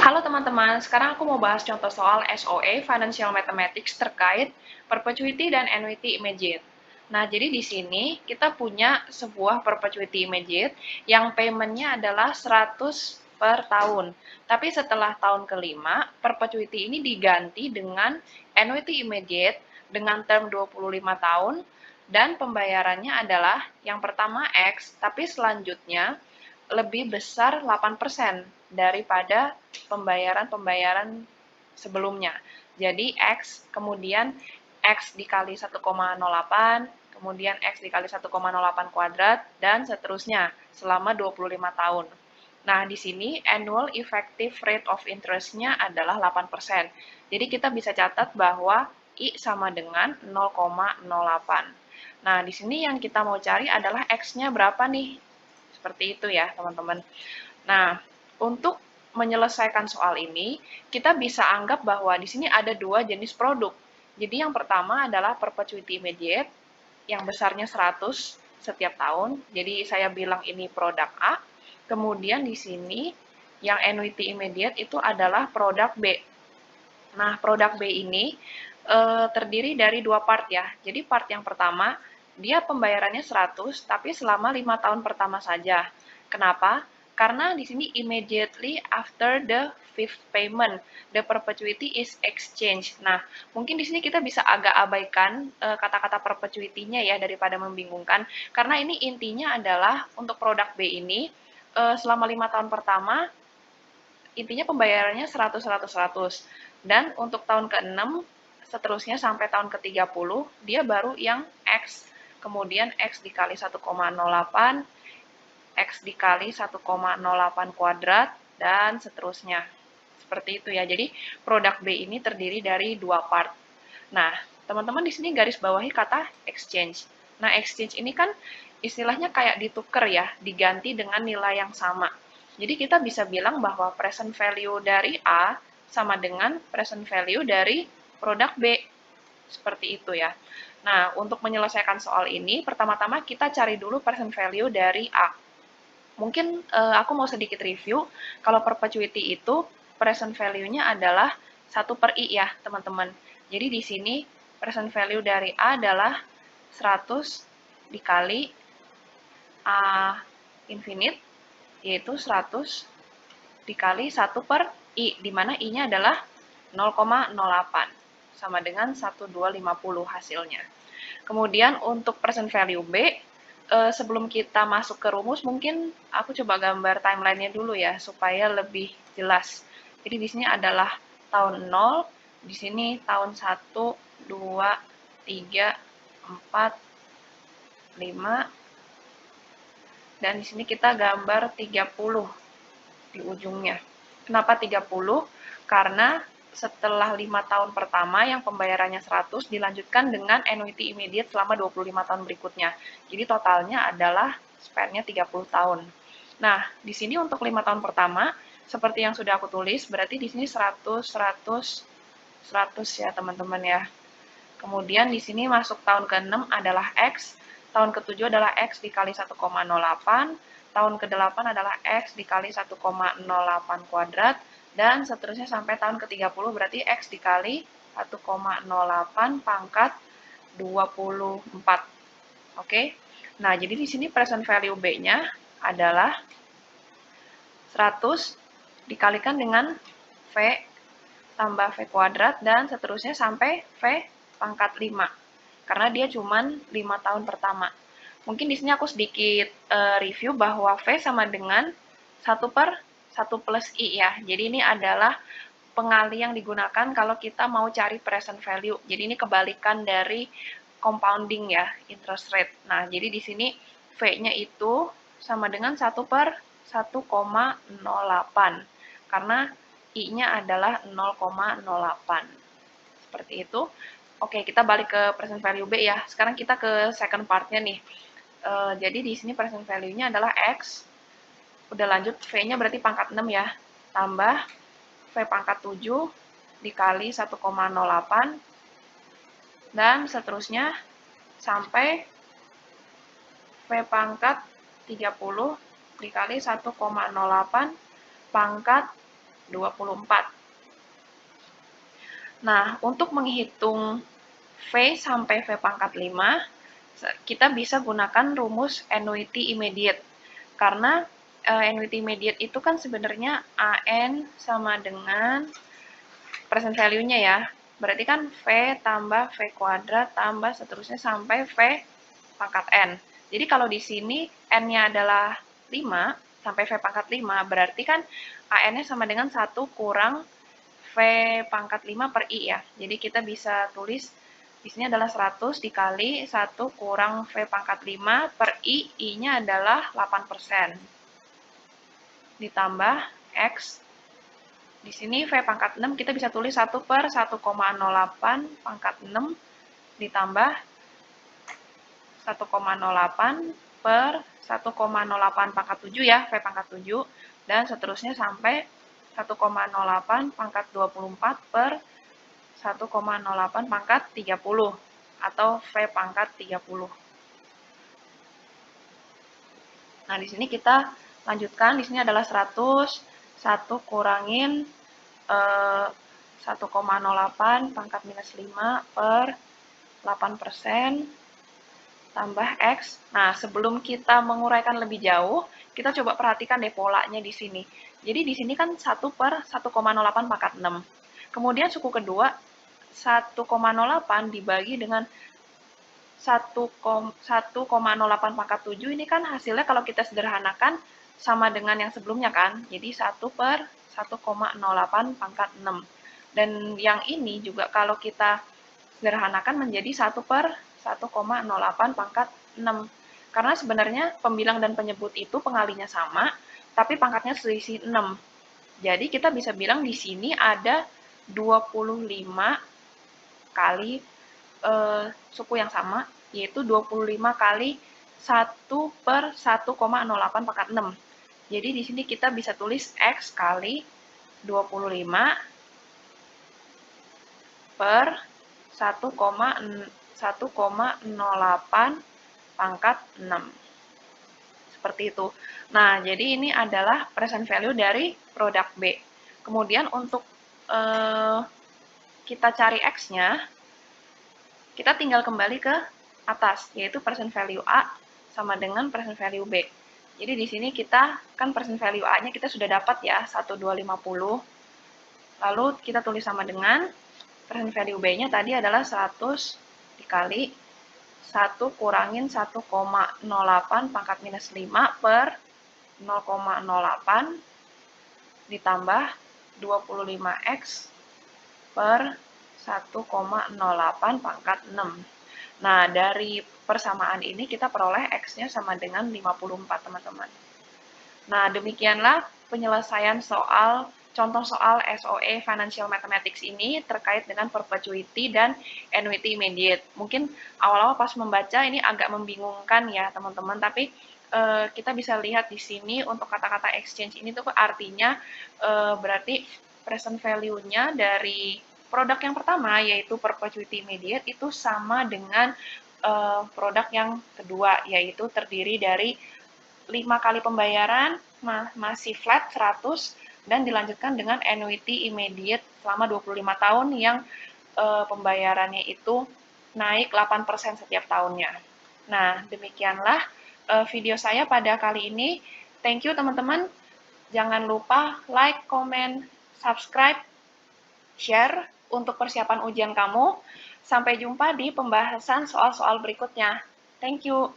Halo teman-teman, sekarang aku mau bahas contoh soal SOA, Financial Mathematics, terkait perpetuity dan annuity immediate. Nah, jadi di sini kita punya sebuah perpetuity immediate yang payment-nya adalah 100 per tahun. Tapi setelah tahun kelima, perpetuity ini diganti dengan annuity immediate dengan term 25 tahun dan pembayarannya adalah yang pertama X, tapi selanjutnya lebih besar 8% daripada pembayaran-pembayaran sebelumnya. Jadi X, kemudian X dikali 1,08, kemudian X dikali 1,08 kuadrat, dan seterusnya selama 25 tahun. Nah, di sini annual effective rate of interest-nya adalah 8%. Jadi kita bisa catat bahwa I sama dengan 0,08. Nah, di sini yang kita mau cari adalah X-nya berapa nih? Seperti itu ya, teman-teman. Nah, untuk menyelesaikan soal ini, kita bisa anggap bahwa di sini ada dua jenis produk. Jadi yang pertama adalah perpetuity immediate, yang besarnya 100 setiap tahun. Jadi saya bilang ini produk A. Kemudian di sini yang annuity immediate itu adalah produk B. Nah, produk B ini terdiri dari dua part ya. Jadi part yang pertama, dia pembayarannya 100, tapi selama 5 tahun pertama saja. Kenapa? Karena di sini immediately after the fifth payment, the perpetuity is exchanged. Nah, mungkin di sini kita bisa agak abaikan kata-kata perpetuity-nya ya daripada membingungkan, karena ini intinya adalah untuk produk B ini selama 5 tahun pertama intinya pembayarannya 100 100 100. Dan untuk tahun ke-6 seterusnya sampai tahun ke-30 dia baru yang X. Kemudian X dikali 1,08, X dikali 1,08 kuadrat, dan seterusnya. Seperti itu ya. Jadi produk B ini terdiri dari dua part. Nah, teman-teman di sini garis bawahi kata exchange. Nah, exchange ini kan istilahnya kayak ditukar ya, diganti dengan nilai yang sama. Jadi kita bisa bilang bahwa present value dari A sama dengan present value dari produk B. Seperti itu ya. Nah, untuk menyelesaikan soal ini, pertama-tama kita cari dulu present value dari A. Mungkin aku mau sedikit review, kalau perpetuity itu present value-nya adalah 1 per I ya, teman-teman. Jadi di sini present value dari A adalah 100 dikali A infinite, yaitu 100 dikali 1 per I, di mana I-nya adalah 0,08, sama dengan 1250 hasilnya. Kemudian untuk present value B, sebelum kita masuk ke rumus, mungkin aku coba gambar timeline-nya dulu ya, supaya lebih jelas. Jadi di sini adalah tahun 0, di sini tahun 1, 2, 3, 4, 5, dan di sini kita gambar 30 di ujungnya. Kenapa 30? Karena setelah 5 tahun pertama yang pembayarannya 100 dilanjutkan dengan annuity immediate selama 25 tahun berikutnya. Jadi totalnya adalah span-nya 30 tahun. Nah, di sini untuk 5 tahun pertama, seperti yang sudah aku tulis, berarti di sini 100, 100, 100 ya teman-teman ya. Kemudian di sini masuk tahun ke-6 adalah X, tahun ke-7 adalah X dikali 1,08, tahun ke-8 adalah X dikali 1,08 kuadrat, dan seterusnya sampai tahun ke-30 berarti X dikali 1,08 pangkat 24. Oke. Nah, jadi di sini present value B-nya adalah 100 dikalikan dengan V tambah V kuadrat dan seterusnya sampai V pangkat 5. Karena dia cuman 5 tahun pertama. Mungkin di sini aku sedikit review bahwa V sama dengan 1 per 1 plus I ya. Jadi ini adalah pengali yang digunakan kalau kita mau cari present value. Jadi ini kebalikan dari compounding ya, interest rate. Nah, jadi di sini V-nya itu sama dengan 1 per 1,08. Karena I-nya adalah 0,08. Seperti itu. Oke, kita balik ke present value B ya. Sekarang kita ke second part-nya nih. Jadi di sini present value-nya adalah X. Udah lanjut, V-nya berarti pangkat 6 ya. Tambah V pangkat 7 dikali 1,08. Dan seterusnya sampai V pangkat 30 dikali 1,08 pangkat 24. Nah, untuk menghitung V sampai V pangkat 5, kita bisa gunakan rumus annuity immediate. Karena annuity immediate itu kan sebenarnya AN sama dengan present value-nya ya. Berarti kan V tambah V kuadrat tambah seterusnya sampai V pangkat N. Jadi kalau di sini N-nya adalah 5 sampai V pangkat 5, berarti kan AN-nya sama dengan 1 kurang V pangkat 5 per I ya. Jadi kita bisa tulis di sini adalah 100 dikali 1 kurang V pangkat 5 per I, I-nya adalah 8%. Ditambah X, di sini V pangkat 6 kita bisa tulis 1 per 1,08 pangkat 6 ditambah 1,08 per 1,08 pangkat 7 ya, V pangkat 7, dan seterusnya sampai 1,08 pangkat 24 per 1,08 pangkat 30 atau V pangkat 30. Nah, di sini kita lanjutkan, di sini adalah 100, 1 kurangin 1,08 pangkat minus 5 per 8% tambah X. Nah, sebelum kita menguraikan lebih jauh, kita coba perhatikan deh polanya di sini. Jadi di sini kan 1 per 1,08 pangkat 6. Kemudian suku kedua, 1,08 dibagi dengan 1,08 pangkat 7, ini kan hasilnya kalau kita sederhanakan sama dengan yang sebelumnya kan. Jadi 1 per 1,08 pangkat 6. Dan yang ini juga kalau kita sederhanakan menjadi 1 per 1,08 pangkat 6. Karena sebenarnya pembilang dan penyebut itu pengalinya sama, tapi pangkatnya selisih 6. Jadi kita bisa bilang di sini ada 25 kali suku yang sama, yaitu 25 kali 1 per 1,08 pangkat 6. Jadi di sini kita bisa tulis X kali 25 per 1,08 pangkat 6. Seperti itu. Nah, jadi ini adalah present value dari produk B. Kemudian untuk kita cari X-nya, kita tinggal kembali ke atas, yaitu present value A sama dengan present value B. Jadi di sini kita, kan present value A-nya kita sudah dapat ya, 1250. Lalu kita tulis sama dengan present value B-nya tadi adalah 100 dikali 1 kurangin 1,08 pangkat minus 5 per 0,08 ditambah 25X per 1,08 pangkat 6. Nah, dari persamaan ini kita peroleh X-nya sama dengan 54, teman-teman. Nah, demikianlah penyelesaian contoh soal SOE Financial Mathematics ini terkait dengan perpetuity dan annuity immediate. Mungkin awal-awal pas membaca ini agak membingungkan ya, teman-teman, tapi kita bisa lihat di sini untuk kata-kata exchange ini tuh artinya berarti present value-nya dari produk yang pertama, yaitu perpetuity immediate, itu sama dengan produk yang kedua, yaitu terdiri dari 5 kali pembayaran, masih flat 100, dan dilanjutkan dengan annuity immediate selama 25 tahun yang pembayarannya itu naik 8% setiap tahunnya. Nah, demikianlah video saya pada kali ini. Thank you teman-teman. Jangan lupa like, comment, subscribe, share untuk persiapan ujian kamu. Sampai jumpa di pembahasan soal-soal berikutnya. Thank you.